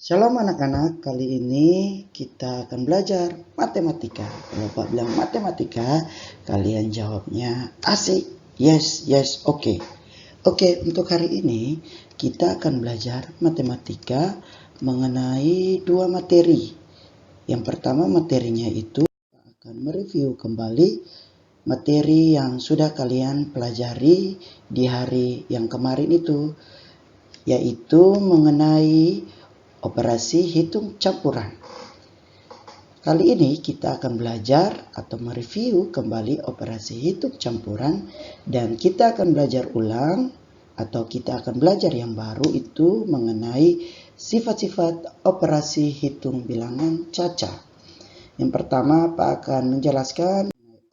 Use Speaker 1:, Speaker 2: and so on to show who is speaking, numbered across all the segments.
Speaker 1: Shalom anak-anak, kali ini kita akan belajar matematika. Kalau Bapak bilang matematika, kalian jawabnya asik, yes, oke. Oke, untuk hari ini kita akan belajar matematika mengenai dua materi. Yang pertama materinya itu akan mereview kembali materi yang sudah kalian pelajari di hari yang kemarin itu, yaitu mengenai operasi hitung campuran. Kali ini kita akan belajar atau mereview kembali operasi hitung campuran, dan kita akan belajar ulang atau kita akan belajar yang baru itu mengenai sifat-sifat operasi hitung bilangan caca. Yang pertama, Pak akan menjelaskan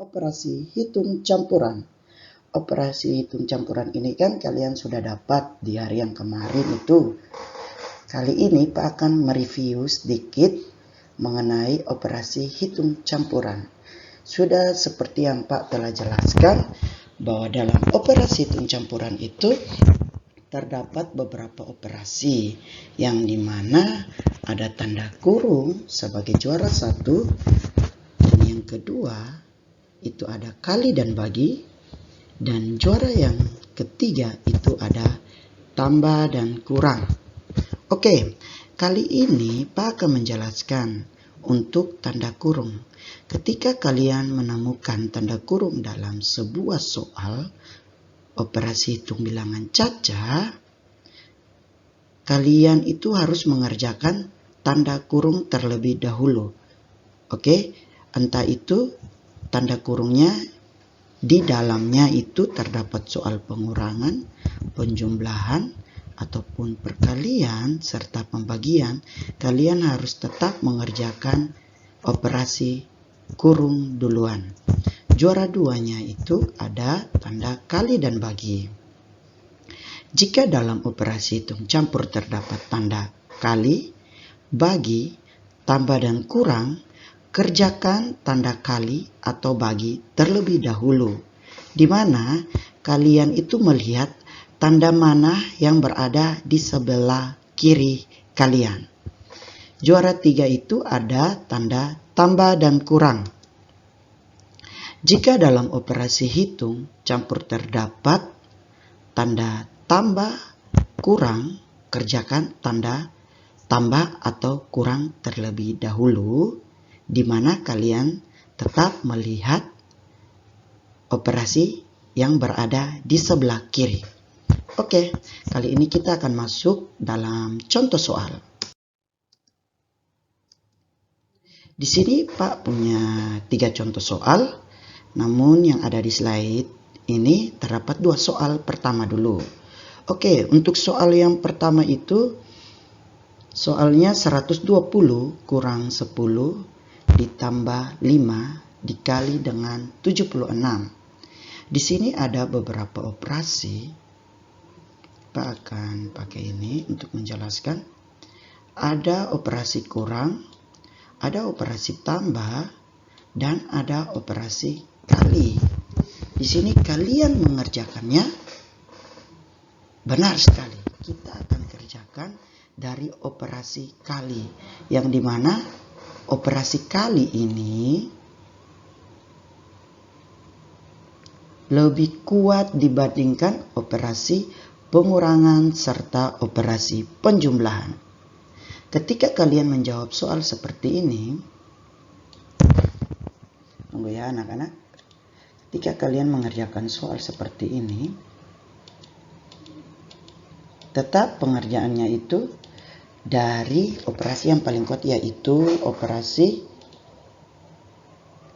Speaker 1: operasi hitung campuran. Operasi hitung campuran ini kan kalian sudah dapat di hari yang kemarin itu. Kali ini Pak akan mereview sedikit mengenai operasi hitung campuran. Sudah seperti yang Pak telah jelaskan bahwa dalam operasi hitung campuran itu terdapat beberapa operasi yang dimana ada tanda kurung sebagai juara satu, dan yang kedua itu ada kali dan bagi, dan juara yang ketiga itu ada tambah dan kurang. Oke, kali ini Pak akan menjelaskan untuk tanda kurung. Ketika kalian menemukan tanda kurung dalam sebuah soal operasi hitung bilangan caca, kalian itu harus mengerjakan tanda kurung terlebih dahulu. Oke, entah itu tanda kurungnya di dalamnya itu terdapat soal pengurangan, penjumlahan, ataupun perkalian serta pembagian, kalian harus tetap mengerjakan operasi kurung duluan. Juara duanya itu ada tanda kali dan bagi. Jika dalam operasi hitung campur terdapat tanda kali, bagi, tambah dan kurang, kerjakan tanda kali atau bagi terlebih dahulu, di mana kalian itu melihat tanda mana yang berada di sebelah kiri kalian. Juara tiga itu ada tanda tambah dan kurang. Jika dalam operasi hitung campur terdapat tanda tambah kurang, kerjakan tanda tambah atau kurang terlebih dahulu, di mana kalian tetap melihat operasi yang berada di sebelah kiri. Oke, kali ini kita akan masuk dalam contoh soal. Di sini Pak punya 3 contoh soal, namun yang ada di slide ini terdapat 2 soal pertama dulu. Oke, untuk soal yang pertama itu soalnya 120 kurang 10 ditambah 5 dikali dengan 76. Di sini ada beberapa operasi. Pak akan pakai ini untuk menjelaskan. Ada operasi kurang, ada operasi tambah, dan ada operasi kali. Di sini kalian mengerjakannya benar sekali. Kita akan kerjakan dari operasi kali, yang dimana operasi kali ini lebih kuat dibandingkan operasi pengurangan serta operasi penjumlahan. Ketika kalian menjawab soal seperti ini, tunggu ya anak-anak. Ketika kalian mengerjakan soal seperti ini, tetap pengerjaannya itu dari operasi yang paling kuat, yaitu operasi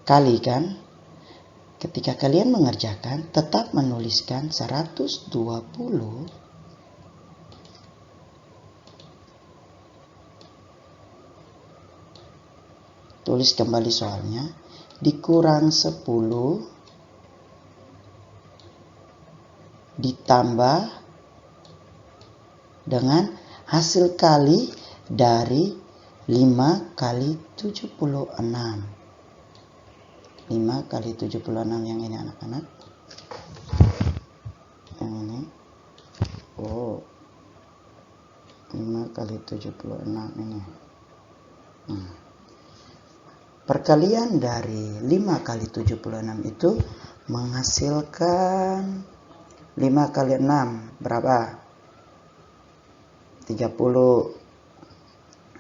Speaker 1: kali kan. Ketika kalian mengerjakan, tetap menuliskan 120 tulis kembali soalnya, dikurang 10 ditambah dengan hasil kali dari 5 kali 76. 5 kali 76 yang ini anak-anak. Yang ini. 5 kali 76 ini. Perkalian dari 5 kali 76 itu menghasilkan 5 kali 6 berapa? 30.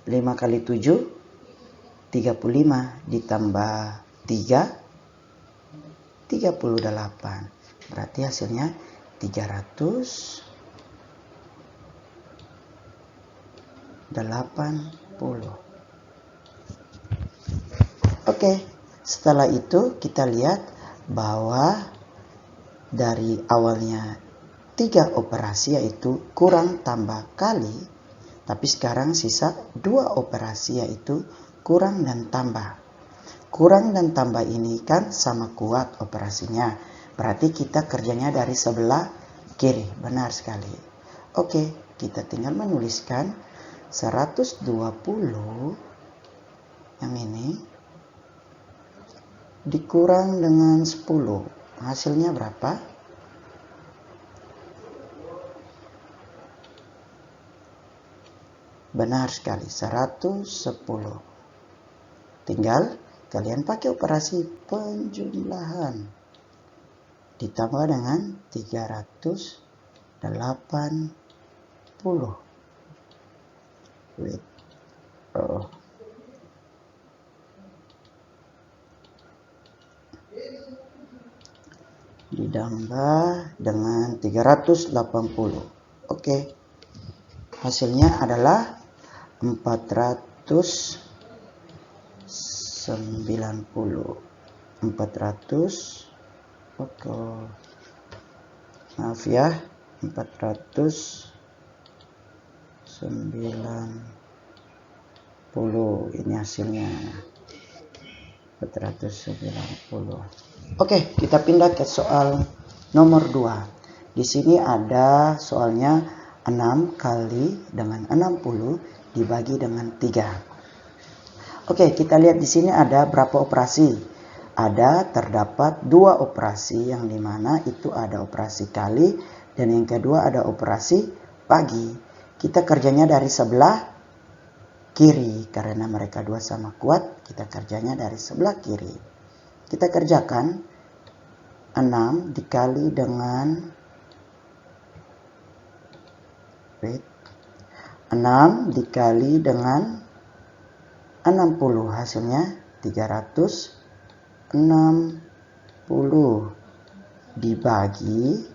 Speaker 1: 5 kali 7 35 ditambah 3 38. Berarti hasilnya 380. Oke, setelah itu kita lihat bahwa dari awalnya 3 operasi yaitu kurang tambah kali, tapi sekarang sisa 2 operasi yaitu kurang dan tambah. Kurang dan tambah ini kan sama kuat operasinya, berarti kita kerjanya dari sebelah kiri. Benar sekali. Oke, kita tinggal menuliskan 120 yang ini dikurang dengan 10. Hasilnya berapa? Benar sekali, 110. Tinggal kalian pakai operasi penjumlahan. Ditambah dengan 380. Ditambah dengan 380. Oke. Hasilnya adalah 490. 400. Oke. Maaf ya. 490. Ini hasilnya. 490. Oke, kita pindah ke soal nomor 2. Di sini ada soalnya 6 kali dengan 60 dibagi dengan 3. Oke, kita lihat di sini ada berapa operasi. Terdapat 2 operasi yang dimana itu ada operasi kali dan yang kedua ada operasi bagi. Kita kerjanya dari sebelah kiri karena mereka dua sama kuat, kita kerjanya dari sebelah kiri. Kita kerjakan 6 dikali dengan 6 dikali dengan 60 hasilnya 360 dibagi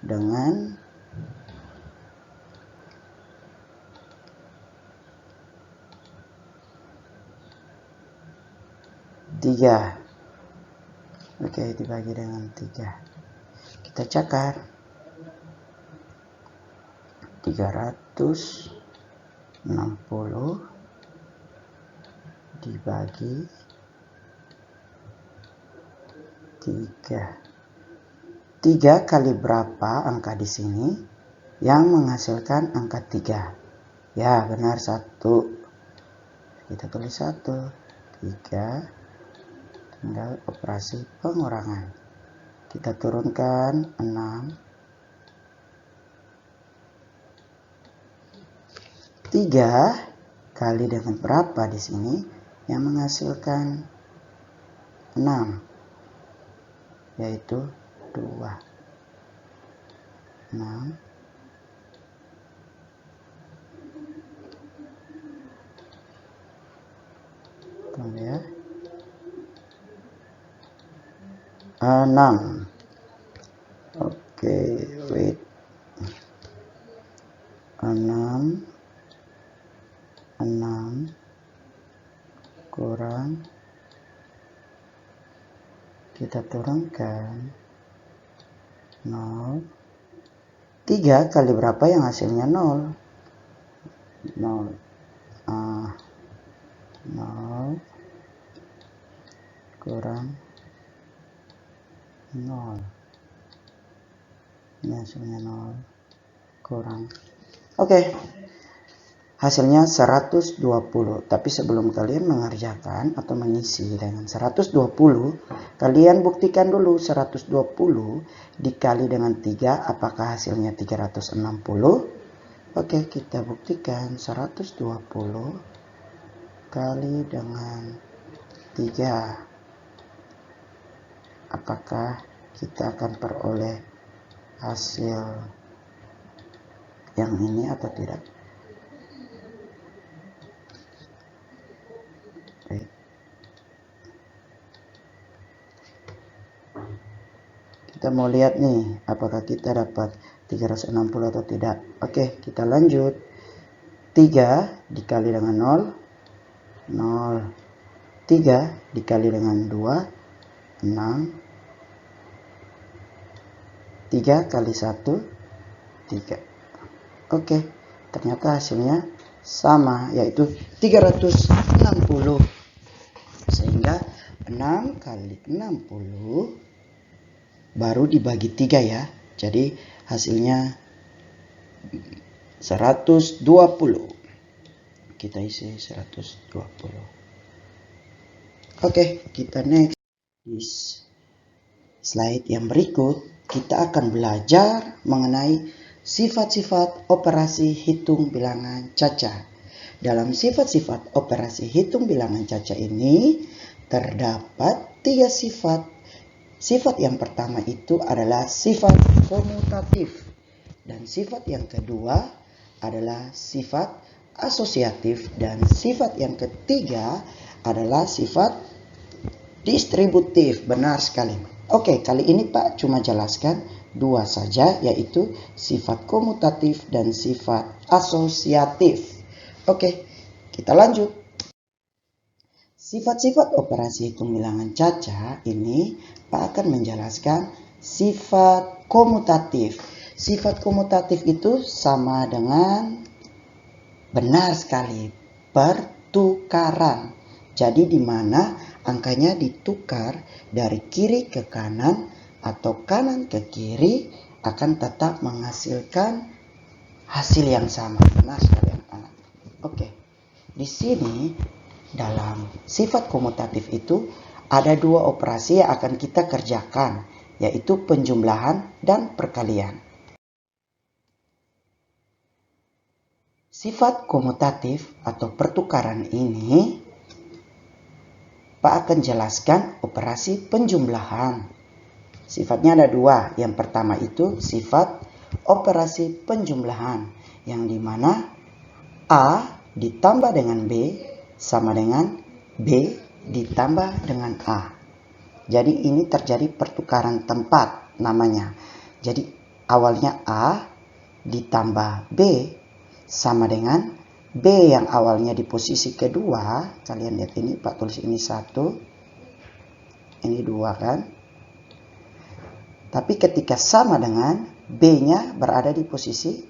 Speaker 1: dengan 3. Oke, dibagi dengan 3. Kita cakar. 360 dibagi 3. 3 kali berapa angka di sini yang menghasilkan angka 3? Ya, benar 1. Kita tulis 1. 3. Tinggal operasi pengurangan. Kita turunkan 6. 3 kali dengan berapa di sini yang menghasilkan 6? Yaitu 2. 6. Tunggu ya. 6. Oke, wait. 6 kurang, kita turunkan 0. 3 kali berapa yang hasilnya 0? 0 kurang 0. Ini hasilnya 0 kurang. Oke. hasilnya 120. Tapi sebelum kalian mengerjakan atau mengisi dengan 120, kalian buktikan dulu 120 dikali dengan 3 apakah hasilnya 360. Oke, kita buktikan 120 kali dengan 3. Apakah kita akan peroleh hasil yang ini atau tidak? Kita mau lihat nih, apakah kita dapat 360 atau tidak. Oke, kita lanjut. 3 dikali dengan 0, 0. 3 dikali dengan 2, 6. 3 kali 1, 3. Oke, ternyata hasilnya sama, yaitu 360. Sehingga 6 kali 60 baru dibagi 3 ya. Jadi hasilnya 120. Kita isi 120. Oke, kita next. Di slide yang berikut kita akan belajar mengenai sifat-sifat operasi hitung bilangan caca. Dalam sifat-sifat operasi hitung bilangan caca ini terdapat 3 sifat. Sifat yang pertama itu adalah sifat komutatif. Dan sifat yang kedua adalah sifat asosiatif. Dan sifat yang ketiga adalah sifat distributif. Benar sekali. Oke, kali ini Pak cuma jelaskan 2 saja, yaitu sifat komutatif dan sifat asosiatif. Oke, kita lanjut. Sifat-sifat operasi hitung bilangan caca ini Pak akan menjelaskan sifat komutatif. Sifat komutatif itu sama dengan, benar sekali, pertukaran. Jadi di mana angkanya ditukar dari kiri ke kanan atau kanan ke kiri akan tetap menghasilkan hasil yang sama. Benar sekali anak-anak. Oke. Di sini dalam sifat komutatif itu ada 2 operasi yang akan kita kerjakan, yaitu penjumlahan dan perkalian. Sifat komutatif atau pertukaran ini Pak akan jelaskan operasi penjumlahan. Sifatnya ada 2. Yang pertama itu sifat operasi penjumlahan, yang dimana A ditambah dengan B sama dengan B ditambah dengan A. Jadi ini terjadi pertukaran tempat namanya. Jadi awalnya A ditambah B sama dengan B yang awalnya di posisi kedua. Kalian lihat ini, Pak tulis ini 1, ini 2 kan. Tapi ketika sama dengan B-nya berada di posisi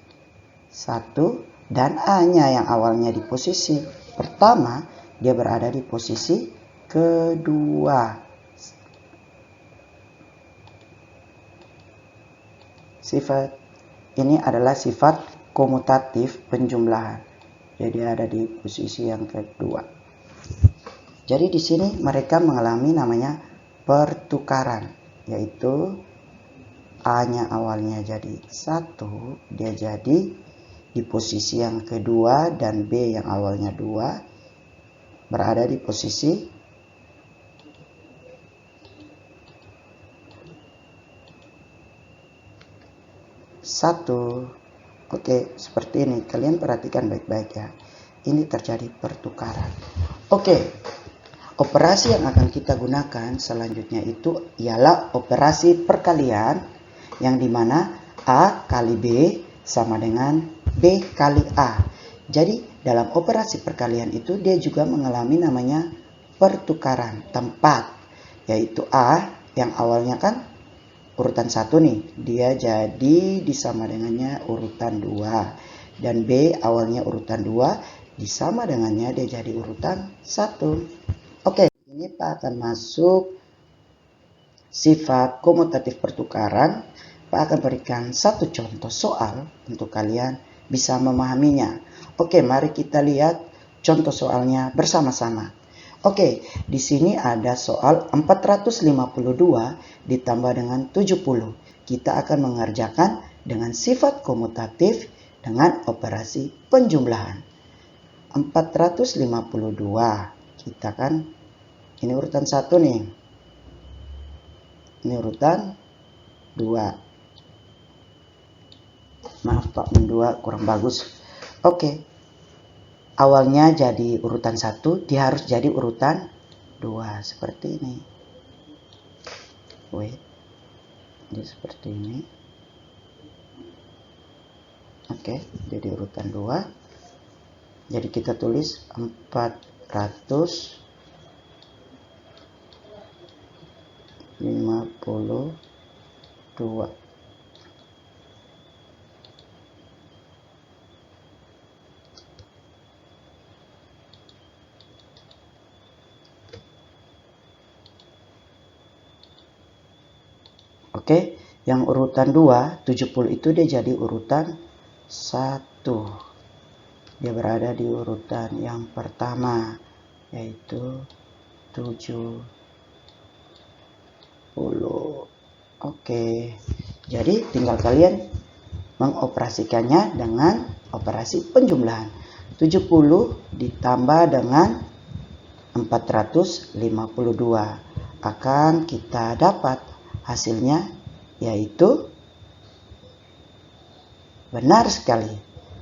Speaker 1: 1 dan A-nya yang awalnya di posisi pertama, dia berada di posisi kedua. Sifat ini adalah sifat komutatif penjumlahan. Jadi ada di posisi yang kedua. Jadi di sini mereka mengalami namanya pertukaran, yaitu A-nya awalnya jadi 1, dia jadi di posisi yang kedua, dan B yang awalnya 2 berada di posisi satu. Oke, seperti ini. Kalian perhatikan baik-baik ya. Ini terjadi pertukaran. Oke, operasi yang akan kita gunakan selanjutnya itu ialah operasi perkalian, yang dimana A kali B sama dengan B kali A. Jadi dalam operasi perkalian itu dia juga mengalami namanya pertukaran tempat, yaitu A yang awalnya kan urutan 1 nih, dia jadi disama dengannya urutan 2, dan B awalnya urutan 2 disama dengannya dia jadi urutan 1. Oke, ini Pak akan masuk sifat komutatif pertukaran. Pak akan berikan 1 contoh soal untuk kalian bisa memahaminya. Oke, mari kita lihat contoh soalnya bersama-sama. Oke, di sini ada soal 452 ditambah dengan 70. Kita akan mengerjakan dengan sifat komutatif dengan operasi penjumlahan. 452, kita kan, ini urutan 1 nih. Ini urutan 2. Maaf Pak, 2 kurang bagus. Oke. Awalnya jadi urutan 1, dia harus jadi urutan 2 seperti ini. Wait. Jadi seperti ini. Oke, jadi urutan 2. Jadi kita tulis 452. Oke, yang urutan 2, 70 itu dia jadi urutan 1. Dia berada di urutan yang pertama, yaitu 70. Oke, jadi tinggal kalian mengoperasikannya dengan operasi penjumlahan. 70 ditambah dengan 452 akan kita dapat hasilnya, yaitu benar sekali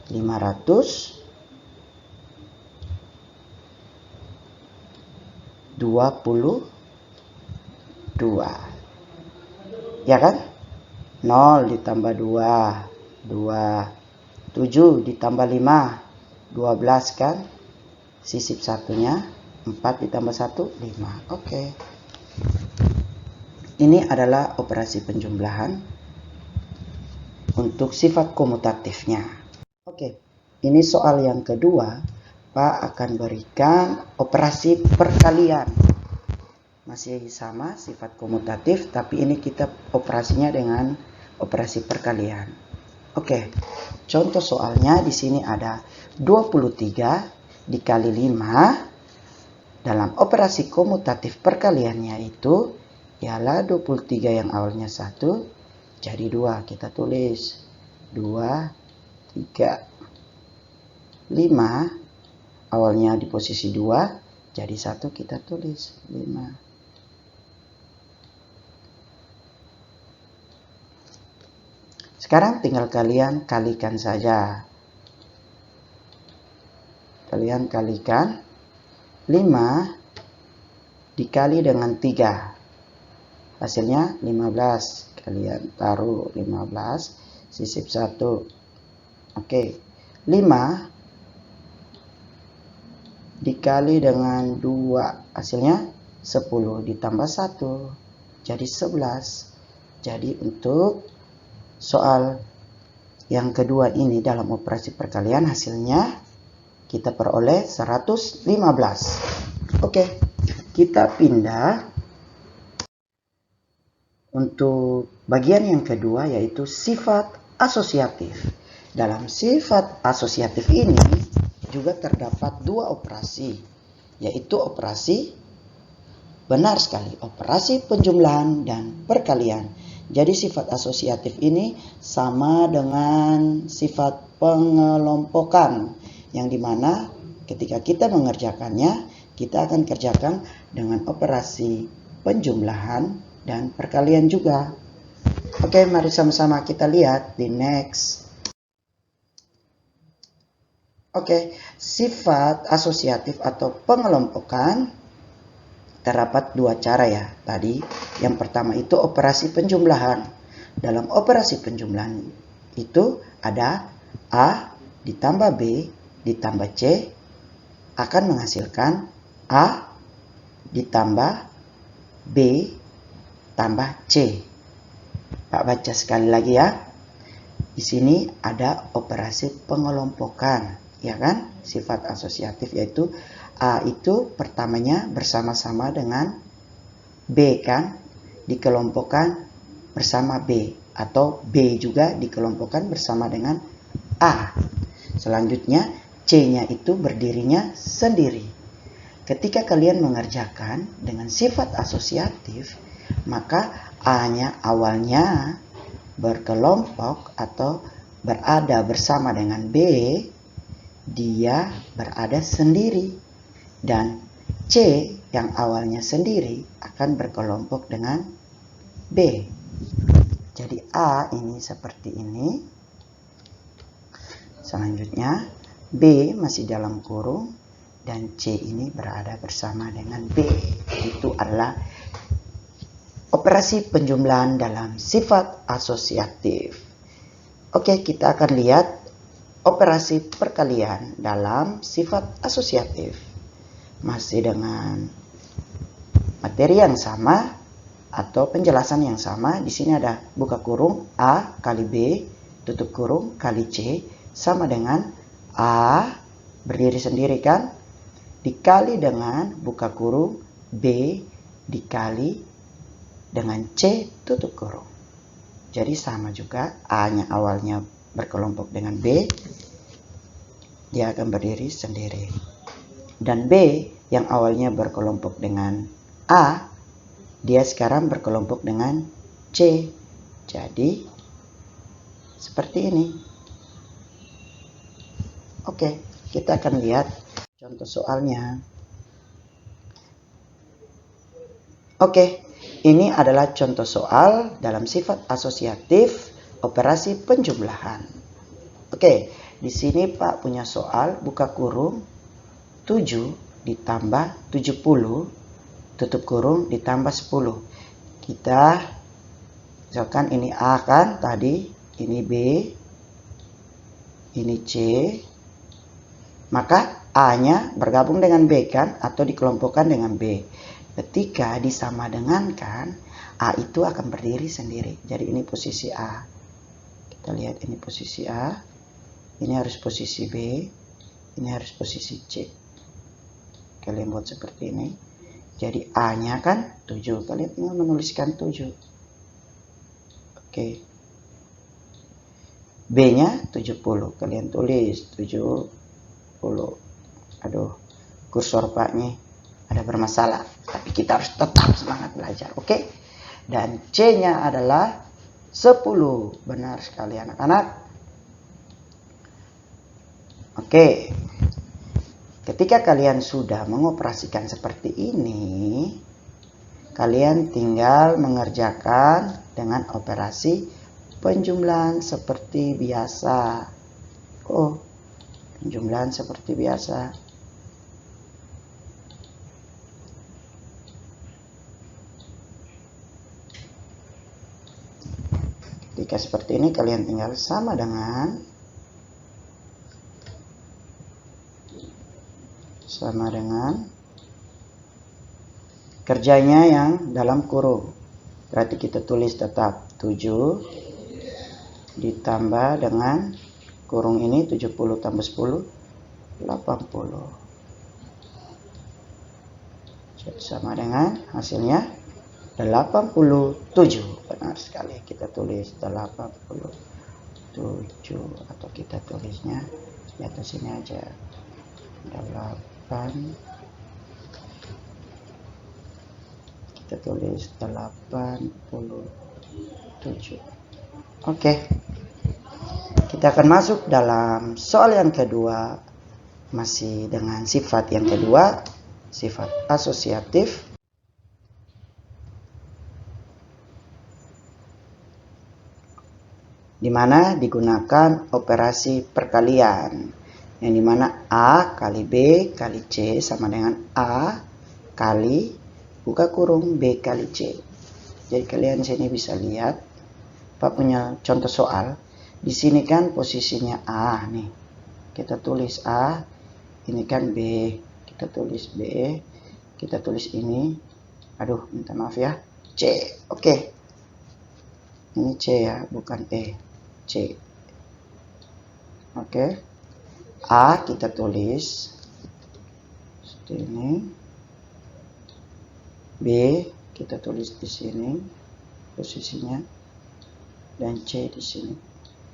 Speaker 1: 522. Ya kan? 0 ditambah 2, 2. 7 ditambah 5, 12 kan? Sisip satunya, 4 ditambah 1, 5. Oke. Ini adalah operasi penjumlahan untuk sifat komutatifnya. Oke, ini soal yang kedua. Pak akan berikan operasi perkalian. Masih sama sifat komutatif, tapi ini kita operasinya dengan operasi perkalian. Oke, contoh soalnya di sini ada 23 dikali 5. Dalam operasi komutatif perkaliannya itu ialah 23 yang awalnya 1 jadi 2. Kita tulis 2, 3, 5. Awalnya di posisi 2 jadi 1, kita tulis 5. Sekarang tinggal kalian kalikan saja. Kalian kalikan 5 dikali dengan 3. Hasilnya 15. Kalian taruh 15, sisip 1. Oke. 5 dikali dengan 2. Hasilnya 10 ditambah 1. Jadi 11. Jadi untuk soal yang kedua ini dalam operasi perkalian hasilnya kita peroleh 115. Oke. Kita pindah untuk bagian yang kedua, yaitu sifat asosiatif. Dalam sifat asosiatif ini juga terdapat 2 operasi, yaitu operasi, benar sekali, operasi penjumlahan dan perkalian. Jadi sifat asosiatif ini sama dengan sifat pengelompokan, yang dimana ketika kita mengerjakannya, kita akan kerjakan dengan operasi penjumlahan dan perkalian juga. Oke, mari sama-sama kita lihat di next. Oke, sifat asosiatif atau pengelompokan terdapat 2 cara ya tadi. Yang pertama itu operasi penjumlahan. Dalam operasi penjumlahan itu ada A ditambah B ditambah C akan menghasilkan A ditambah B tambah C. Pak baca sekali lagi ya. Di sini ada operasi pengelompokan, ya kan? Sifat asosiatif yaitu A itu pertamanya bersama-sama dengan B kan? Dikelompokkan bersama B, atau B juga dikelompokkan bersama dengan A. Selanjutnya C-nya itu berdirinya sendiri. Ketika kalian mengerjakan dengan sifat asosiatif, maka A-nya awalnya berkelompok atau berada bersama dengan B, dia berada sendiri. Dan C yang awalnya sendiri akan berkelompok dengan B. Jadi A ini seperti ini. Selanjutnya B masih dalam kurung dan C ini berada bersama dengan B. Itu adalah operasi penjumlahan dalam sifat asosiatif. Oke, kita akan lihat operasi perkalian dalam sifat asosiatif. Masih dengan materi yang sama atau penjelasan yang sama. Di sini ada buka kurung A kali B tutup kurung kali C sama dengan A berdiri sendiri kan, dikali dengan buka kurung B dikali dengan C tutup kurung. Jadi sama juga, A-nya awalnya berkelompok dengan B, dia akan berdiri sendiri. Dan B yang awalnya berkelompok dengan A, dia sekarang berkelompok dengan C. Jadi seperti ini. Oke, kita akan lihat contoh soalnya. Oke, ini adalah contoh soal dalam sifat asosiatif operasi penjumlahan. Oke, di sini Pak punya soal buka kurung 7 ditambah 70 tutup kurung ditambah 10. Kita misalkan ini A kan tadi, ini B, ini C. Maka A-nya bergabung dengan B kan atau dikelompokkan dengan B. Ketika disamadengankan, A itu akan berdiri sendiri. Jadi ini posisi A. Kita lihat ini posisi A. Ini harus posisi B. Ini harus posisi C. Kalian buat seperti ini. Jadi A-nya kan 7. Kalian tinggal menuliskan 7. Oke. B-nya 70. Kalian tulis 70. Aduh, kursor Paknya ada bermasalah. Tapi kita harus tetap semangat belajar. Oke. Dan C-nya adalah 10. Benar sekali anak-anak. Oke. Ketika kalian sudah mengoperasikan seperti ini, kalian tinggal mengerjakan dengan operasi penjumlahan seperti biasa. Oh, penjumlahan seperti biasa. Ketika seperti ini kalian tinggal sama dengan kerjanya yang dalam kurung. Berarti kita tulis tetap 7 ditambah dengan kurung ini 70 tambah 10 80. Jadi sama dengan hasilnya 87. Benar sekali, kita tulis 87 atau kita tulisnya di atas ini aja 8. Kita tulis 87. Oke. Kita akan masuk dalam soal yang kedua. Masih dengan sifat yang kedua, sifat asosiatif. Di mana digunakan operasi perkalian. Yang dimana A kali B kali C sama dengan A kali buka kurung B kali C. Jadi kalian sini bisa lihat, Pak punya contoh soal. Di sini kan posisinya A nih. Kita tulis A, ini kan B. Kita tulis B, kita tulis ini. Aduh, minta maaf ya. C. Oke. Ini C ya, bukan E. C. Oke. A kita tulis seperti ini. B kita tulis di sini posisinya dan C di sini.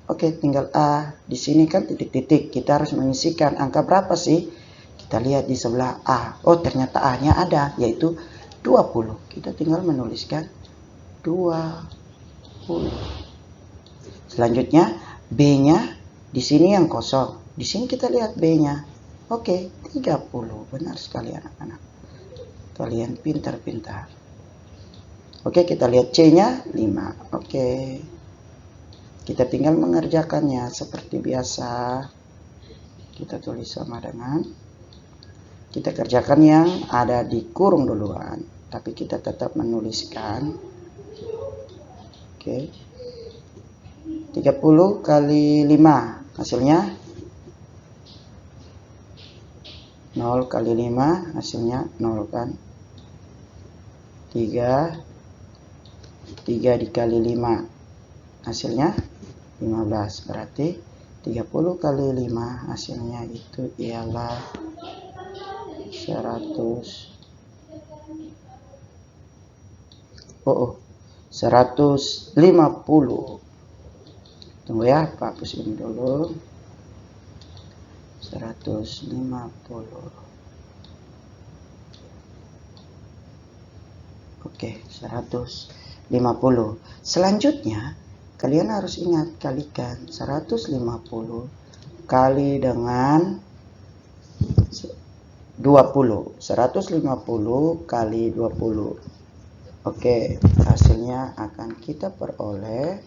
Speaker 1: Oke, tinggal A. Di sini kan titik-titik. Kita harus mengisikan angka berapa sih? Kita lihat di sebelah A. Oh, ternyata A-nya ada, yaitu 20. Kita tinggal menuliskan 20. Selanjutnya, B-nya di sini yang kosong. Di sini kita lihat B-nya. Oke, 30. Benar sekali anak-anak. Kalian pintar-pintar. Oke, kita lihat C-nya 5. Oke. Kita tinggal mengerjakannya seperti biasa. Kita tulis sama dengan, kita kerjakan yang ada di kurung duluan, tapi kita tetap menuliskan. Oke. 30 kali 5 hasilnya 0 kali 5 hasilnya 0 kan. 3 dikali 5 hasilnya 15, berarti 30 kali 5 hasilnya itu ialah 150. Tunggu ya, Pak hapus ini dulu. 150. Oke, 150. Selanjutnya kalian harus ingat, kalikan 150 kali dengan 20. 150 kali 20. Oke, hasilnya akan kita peroleh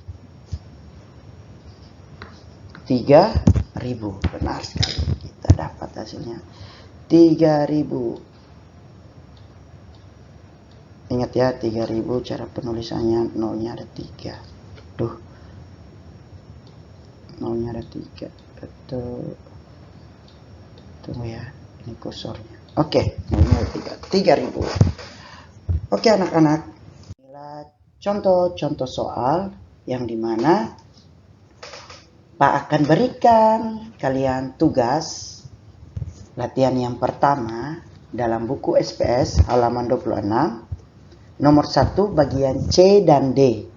Speaker 1: 3000. Benar sekali, kita dapat hasilnya 3000. Ingat ya, 3000 cara penulisannya, nolnya ada 3. Nolnya ada 3. Tunggu ya, ini kursornya. Oke, nolnya ada 3000. Oke anak-anak, inilah contoh-contoh soal yang dimana Pak akan berikan kalian tugas latihan yang pertama dalam buku SPS halaman 26, nomor 1 bagian C dan D,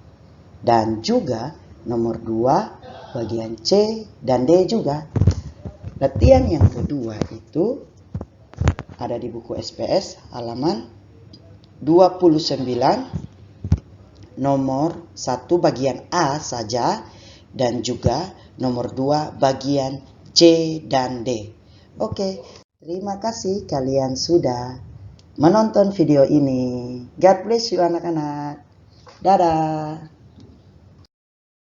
Speaker 1: dan juga nomor 2 bagian C dan D juga. Latihan yang kedua itu ada di buku SPS halaman 29, nomor 1 bagian A saja, dan juga nomor 2 bagian C dan D. Oke, terima kasih kalian sudah menonton video ini. God bless you anak-anak. Dadah.